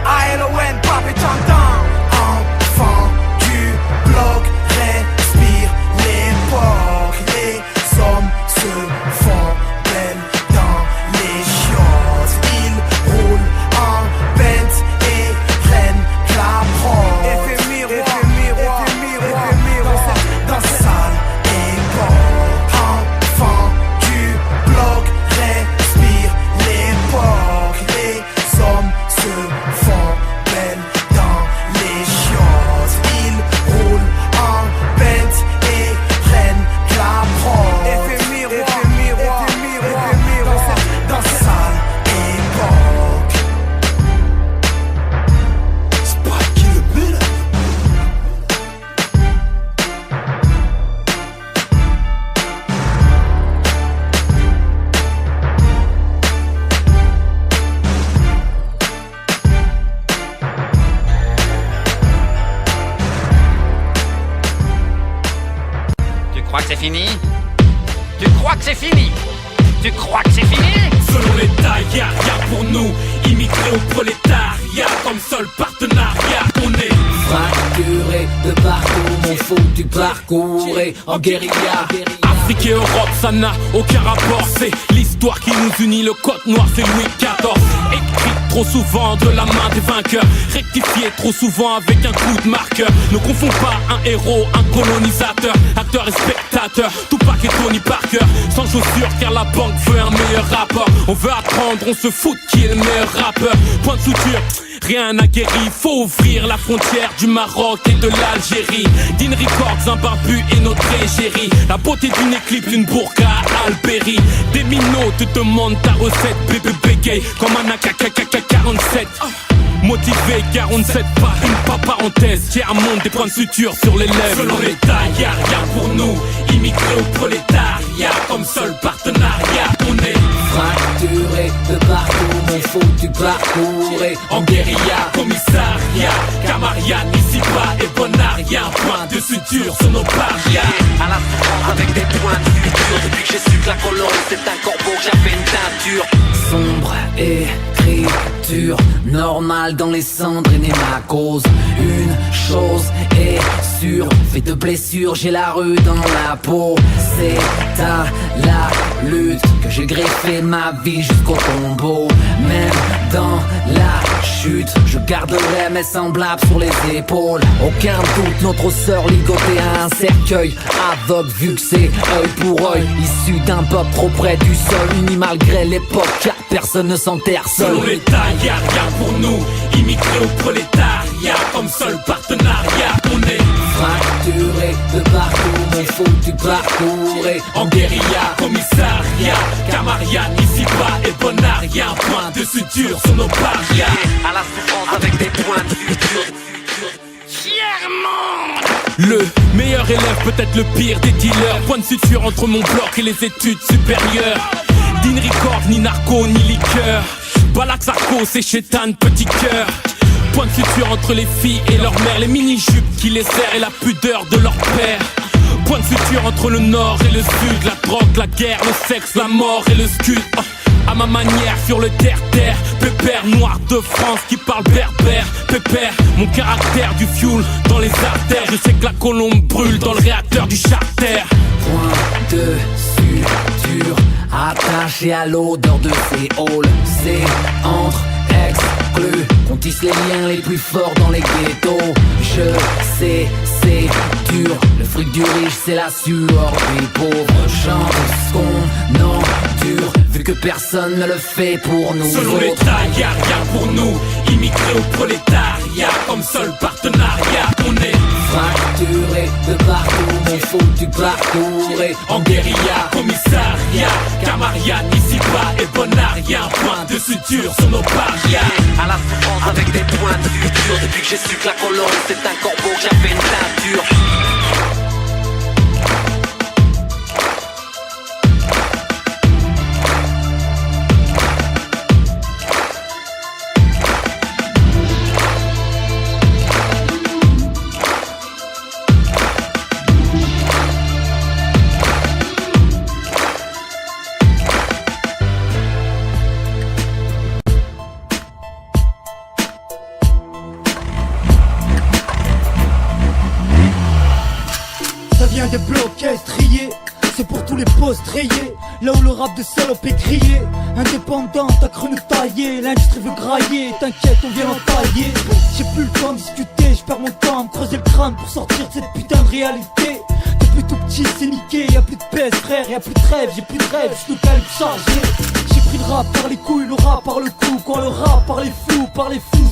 S17: A-L-O-N, pape, j'entends. Enfant du bloc, respire l'époque. Les hommes se font belles dans les chiottes. Ils roulent en Benz et prennent la prod. Effet miroir, dans cette sale époque. Enfant du bloc, respire l'époque. Les hommes se font belles dans les chiottes. Ils roulent en Benz et prennent la prod. Effet miroir, dans cette sale époque. C'est pas qui le met là.
S18: Tu crois que c'est fini? Tu crois que c'est fini? Tu crois que c'est fini?
S4: Selon l'État, y'a rien pour nous. Immigrés au prolétariat, comme seul partenariat, on est
S9: fracturé de partout, mon faux du parcours et en guérilla.
S4: Afrique et Europe, ça n'a aucun rapport. C'est l'histoire qui nous unit, le code noir c'est Louis XIV. Écrit trop souvent de la main des vainqueurs, rectifié trop souvent avec un coup de marqueur. Ne confonds pas un héros, un colonisateur, acteur et spectateur. Tupac et Tony Parker, sans chaussures car la banque veut un meilleur rappeur. On veut apprendre, on se fout qui est le meilleur rappeur. Point de suture, rien n'a guéri, faut ouvrir la frontière du Maroc et de l'Algérie. Dean Records, un barbu et notre égérie. La beauté d'une éclipse, d'une burqa à Albéry. Des minots te demandent ta recette, bébé bégaye comme un AK-47. Motivé car on ne cède pas, une pas parenthèse. Tiers monde, des points de suture sur les lèvres. Selon l'État, y'a rien pour nous. Immigrés au prolétariat, comme seul partenariat, on est
S9: fracturé de partout, mon faux du parcours et
S4: en guérilla, commissariat, Camarian, ici pas et Bonaria. Un point de suture sur nos parias.
S18: À la souffrance avec des points de suture. Depuis que j'ai su que la colonne c'est un corbeau, que j'avais une teinture.
S9: Sombre écriture, normale dans les cendres est née ma cause. Une chose est sûre, fait de blessures, j'ai la rue dans la peau. C'est à la lutte que j'ai greffé ma vie jusqu'au tombeau. Même dans la chute, je garderai mes semblables sur les épaules. Aucun doute, notre sœur ligotée à un cercueil aveugle vu que c'est œil pour œil. Issu d'un peuple trop près du sol, uni malgré l'époque car personne ne s'enterre seul.
S4: Selon l'État, y'a rien pour nous. Immigrés au prolétariat, comme seul partenariat, on est
S9: fracturé de partout, mon faux du parcours et
S4: en guérilla, commissariat, Camarian, ici pas et Bonaria. Un point de suture sur nos parias.
S18: À la souffrance avec des points de suture.
S4: Le meilleur élève, peut-être le pire des dealers. Point de suture entre mon bloc et les études supérieures. Dean Records, ni narco, ni liqueur. Balak Sarko, c'est chétane, petit cœur. Point de suture entre les filles et leur mère. Les mini-jupes qui les serrent et la pudeur de leur père. Point de suture entre le nord et le sud. La drogue, la guerre, le sexe, la mort et le scud. À ma manière sur le terre-terre. Pépère noir de France qui parle berbère. Pépère, mon caractère du fuel dans les artères. Je sais que la colombe brûle dans le réacteur du charter.
S9: Point de suture attaché à l'odeur de ces halls. C'est entre exclus qu'on tisse les liens les plus forts dans les ghettos. Je sais, c'est dur. Le fric du riche, c'est la sueur des pauvres. Chante ce qu'on
S19: Non, dur, vu que personne ne le fait pour nous.
S4: Selon l'État, y'a rien pour nous. Immigrés au prolétariat, comme seul partenariat, on est
S19: fracturé de partout, mon foutu parcours et
S4: en guérilla, commissariat, camarade ici-bas et bonaria. Point de suture sur nos parias.
S16: À la souffrance avec des points de suture. Depuis que j'ai su que la colonne c'est un corbeau, que j'avais une teinture.
S20: Des blocs triés, c'est pour tous les postes rayés. Là où le rap de salope est grillé. Indépendant, t'as cru nous tailler. L'industrie veut grailler, t'inquiète on vient l'entailler. J'ai plus le temps de discuter, je perds mon temps à me creuser le crâne pour sortir de cette putain de réalité. Depuis tout petit c'est niqué, y'a plus de pèse frère, y'a plus de rêve, j'ai plus de rêve, j'suis le calibre chargé. J'ai pris le rap par les couilles, le rap par le cou. Quand le rap par les fous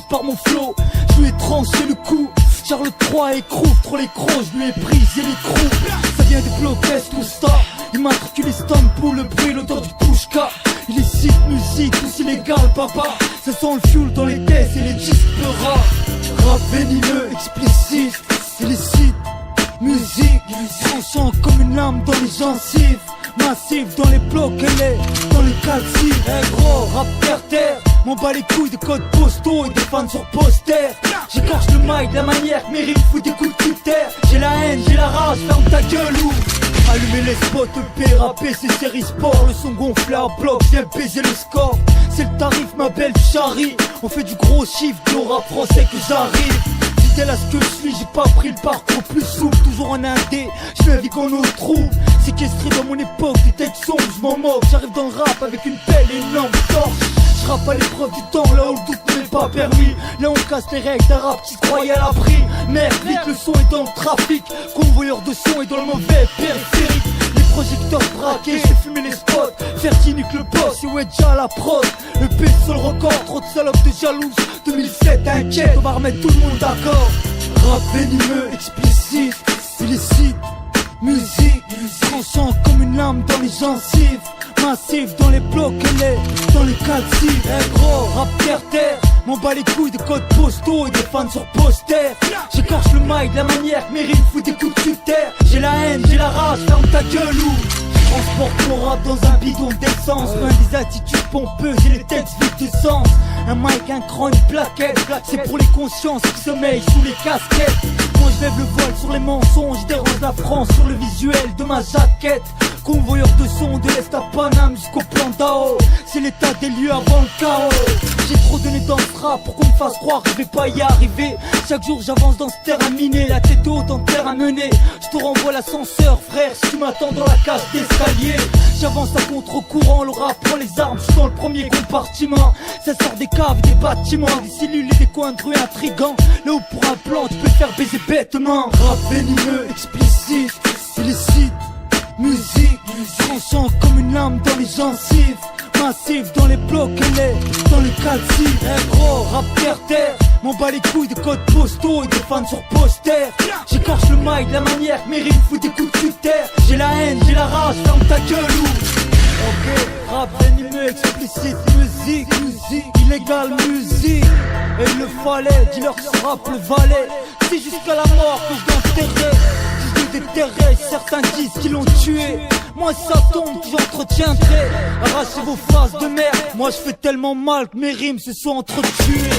S20: par mon flow. Je lui ai tranché le cou. Charles III écrouffe, trop les crocs, je lui ai brisé les crocs. Ça vient des blocs est tout ça. Il m'immatricule Istanbul, le bruit, l'odeur du pushka. Illicite, musique, tout illégal, papa. Ça sent le fuel dans les caisses et les disques de rap. Rap venimeux, explicite, illicite, musique, tranchant comme une lame dans les gencives. Massif dans les blocs, elle est dans les calcifs. Eh gros, rap terre, m'en bats les couilles de codes postaux et des fans sur poster. J'écorche le mic de la manière que mes rimes foutent des coups de critères. J'ai la haine, j'ai la rage, ferme ta gueule ou allumer les spots, EP, rapper, c'est série sport. Le son gonflé à bloc, viens baiser le score. C'est le tarif, ma belle charrie. On fait du gros chiffre, de rap français que j'arrive. Fidèle à ce que je suis, j'ai pas pris le parcours plus souple. Toujours en indé, je vis qu'on nos trous. Séquestré dans mon époque, des têtes sombres, je m'en moque. J'arrive dans le rap avec une pelle et une lampe torche. Je rappe à l'épreuve du temps, là où le doute n'est pas permis. Là on casse les règles d'un rap qui se croyait à l'abri. Merde, vite le son est dans le trafic. Convoyeur de son est dans le mauvais périphérique. Les projecteurs braqués, j'ai fumé les spots. Fertinique le boss, et ouais déjà la prod. Le P sur le record, trop de salopes de jalouses. 2007 inquiète, on va remettre tout le monde d'accord. Rap venimeux, explicite, illicite, musique, tranchant comme une lame dans les gencives. Massif dans les blocs, elle est dans les calcifs. Eh gros, rap terre, m'en bats les couilles de codes postaux et des fans sur poster. J'écorche le mic de la manière que mes rimes foutent des coups de critères. J'ai la haine, j'ai la rage, ferme ta gueule ou transporte mon rap dans un bidon d'essence. Loin des attitudes pompeuses et les textes vides de sens. Un mic, un cran, une plaquette. C'est pour les consciences qui sommeillent sous les casquettes. Moi je lève le voile sur les mensonges, je dérange la France sur le visuel de ma jaquette. Convoyeur de son de l'Est à Paname jusqu'au plan d'Ao. C'est l'état des lieux avant le chaos. J'ai trop donné dans ce rap pour qu'on me fasse croire que je vais pas y arriver. Chaque jour j'avance dans ce terrain miné, la tête haute en terre à mener. Je te renvoie l'ascenseur frère si tu m'attends dans la cage d'escalier. J'avance à contre-courant, le rap prend les armes, je suis dans le premier compartiment. Ça sort des caves, des bâtiments, des cellules et des coins de rue intrigants. Là où pour un plan tu peux te faire baiser bêtement. Rap venimeux, explicite, illicite, musique, tranchant comme une lame dans les gencives. Massif dans les blocs, elle est dans les calcifs. Eh gros, rap terre, m'en bats les couilles de codes postaux et des fans sur poster. J'écorche le mic de la manière que mes rimes foutent des coups de critères. J'ai la haine, j'ai la rage, ferme ta gueule ou ok, rap venimeux, explicite, musique, illégal, musique. Et il le fallait, dis-leur que ce rap le valait. C'est jusqu'à la mort que je l'enterrais. Déterré, certains disent qu'ils l'ont tué. Moi ça tombe, j'entretiendrai. Arrachez vos phrases de merde. Moi je fais tellement mal que mes rimes se sont entretuées.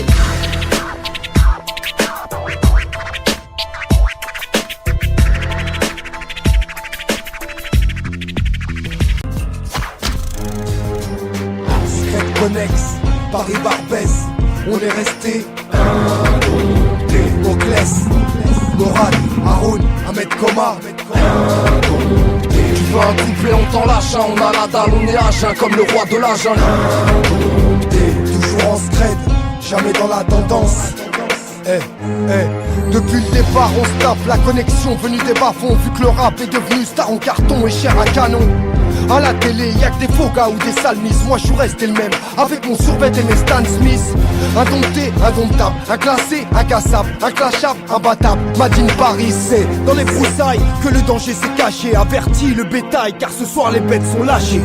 S21: Secret Connex, Paris-Barbès. On est resté indompté. Oclès, Morad, Haroun, Ahmed Koma.
S9: Tu veux un couplet, on t'en lâche, hein. On a la dalle, on est H, comme le roi de l'âge, hein.
S21: Toujours en scred, jamais dans la tendance. Depuis le départ on se tape la connexion venue des bas-fonds. Vu que le rap est devenu star en carton et cher à canon. À la télé, y'a que des faux gars ou des sales mises. Moi je suis resté le même, avec mon survêt et mes Stan Smith. Indompté, indomptable, inclassé, incassable, inclashable, imbattable. Madine Paris, c'est dans les broussailles que le danger s'est caché. Averti le bétail, car ce soir les bêtes sont lâchées.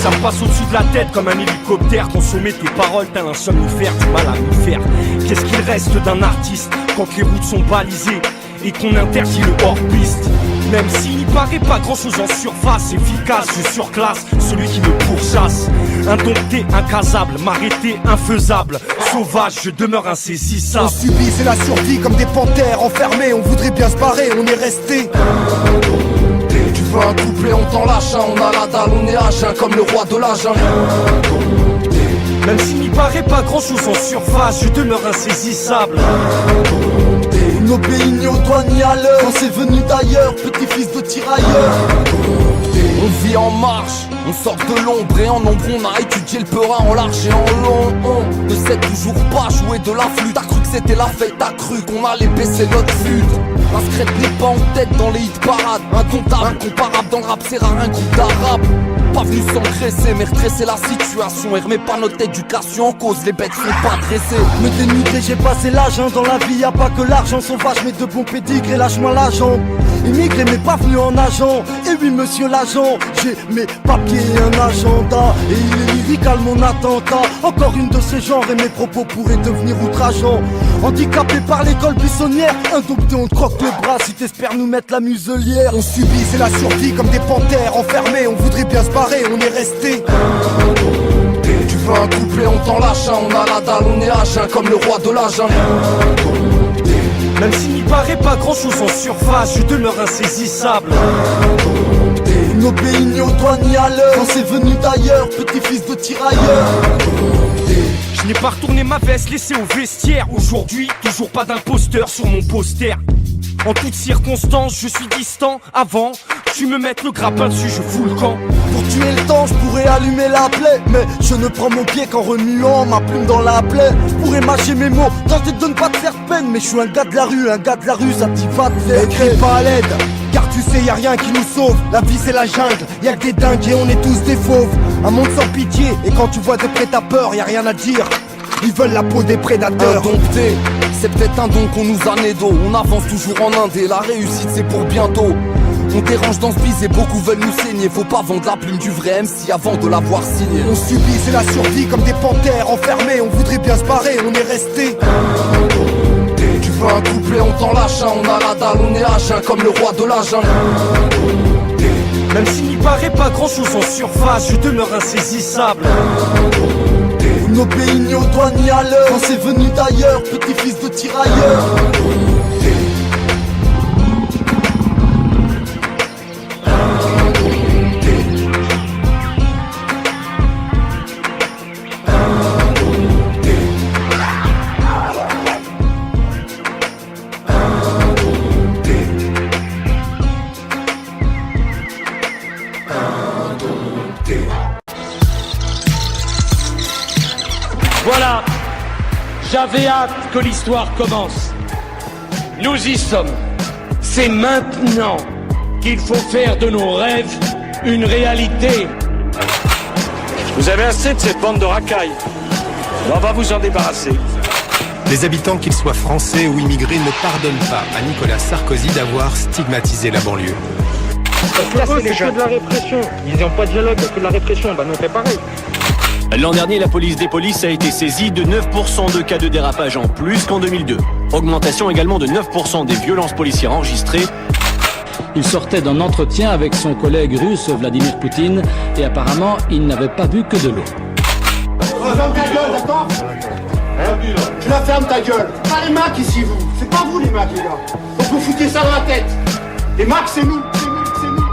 S3: Ça me passe au-dessus de la tête comme un hélicoptère. Consommer tes paroles, t'as un somnifère, du mal à nous faire. Qu'est-ce qu'il reste d'un artiste quand les routes sont balisées et qu'on interdit le hors-piste? Même s'il n'y paraît pas grand-chose en surface, efficace, je surclasse celui qui me pourchasse. Indompté, incasable, m'arrêter, infaisable. Sauvage, je demeure insaisissable.
S21: On subit, c'est la survie comme des panthères enfermés. On voudrait bien se barrer, on est resté.
S9: Tu veux un couplet, on t'en lâche un. On a la dalle, on est H1 comme le roi de l'âge.
S3: Même s'il n'y paraît pas grand-chose en surface, je demeure insaisissable.
S9: Nos pays ni au doigt ni à l'heure. Quand c'est venu d'ailleurs, petit-fils de tirailleur. On vit en marche, on sort de l'ombre et en ombre on a étudié le peurin en large et en long. On ne sait toujours pas jouer de la flûte. T'as cru que c'était la fête, t'as cru qu'on allait baisser notre flûte. Un secret n'est pas en tête dans les hit parades. Incomptable, incomparable dans le rap, c'est rare un groupe d'arabes. Pas venu s'engraisser, mais redresser la situation. Et remets pas notre éducation en cause, les bêtes sont pas dressées.
S20: Me dénudrer, j'ai passé l'âge, dans la vie y'a pas que l'argent sauvage, mais de bons pédigrés, lâche-moi l'agent. Immigré mais pas venu en agent. Et oui monsieur l'agent, j'ai mes papiers et un agenda. Et il est lyrical mon attentat. Encore une de ces genres et mes propos pourraient devenir outrageants. Handicapé par l'école buissonnière, indompté on te croque le bras si t'espères nous mettre la muselière.
S21: On subit, c'est la survie comme des panthères enfermés. On voudrait bien se barrer, on est resté.
S9: Tu veux un couplet, on t'en lâche un. On a la dalle, on est H1 comme le roi de l'âge.
S3: Même s'il n'y paraît pas grand-chose en surface, je demeure insaisissable.
S9: Nos pays ni au doigt ni à l'heure. Quand c'est venu d'ailleurs, petit-fils de tirailleur.
S3: Je n'ai pas retourné ma veste laissée au vestiaire. Aujourd'hui, toujours pas d'imposteur sur mon poster. En toutes circonstances, je suis distant. Avant, tu me mettes le grappin dessus, je fous le camp.
S9: Pour tuer le temps, je pourrais allumer la plaie. Mais je ne prends mon pied qu'en remuant ma plume dans la plaie. Je pourrais mâcher mes mots, tenter de ne pas te faire peine. Mais je suis un gars de la rue, ça t'y va te faire.
S21: Écris pas à l'aide, car tu sais y'a rien qui nous sauve. La vie c'est la jungle, y'a que des dingues et on est tous des fauves. Un monde sans pitié, et quand tu vois de près ta peur, y'a rien à dire. Ils veulent la peau des prédateurs.
S9: Indompté, c'est peut-être un don qu'on nous a né d'eau. On avance toujours en Indé, la réussite c'est pour bientôt. On dérange dans ce bise et beaucoup veulent nous saigner. Faut pas vendre la plume du vrai MC avant de l'avoir signé.
S21: On subit, c'est la survie comme des panthères enfermés. On voudrait bien se barrer, on est resté.
S9: Tu veux un couplet, on t'en lâche un. On a la dalle, on est H1 comme le roi de l'âge.
S3: Même s'il n'y paraît pas grand-chose en surface, je demeure insaisissable.
S9: Nos pays ni au doigt ni à l'heure. Quand c'est venu d'ailleurs, petit-fils de tirailleur.
S22: Voilà, j'avais hâte que l'histoire commence. Nous y sommes. C'est maintenant qu'il faut faire de nos rêves une réalité. Vous avez assez de cette bande de racailles. On va vous en débarrasser.
S23: Les habitants, qu'ils soient français ou immigrés, ne pardonnent pas à Nicolas Sarkozy d'avoir stigmatisé la banlieue.
S13: Là, c'est que de la répression. Ils n'ont pas de dialogue, que de la répression. Bah, nous, on fait pareil.
S24: L'an dernier, la police des polices a été saisie de 9% de cas de dérapage en plus qu'en 2002. Augmentation également de 9% des violences policières enregistrées.
S25: Il sortait d'un entretien avec son collègue russe Vladimir Poutine et apparemment, il n'avait pas bu que de l'eau.
S21: Ferme ta gueule, d'accord? Tu la fermes ta gueule. Pas les Macs ici, vous. C'est pas vous les Macs, les gars. Donc vous foutez ça dans la tête. Les Macs, c'est nous. C'est nous.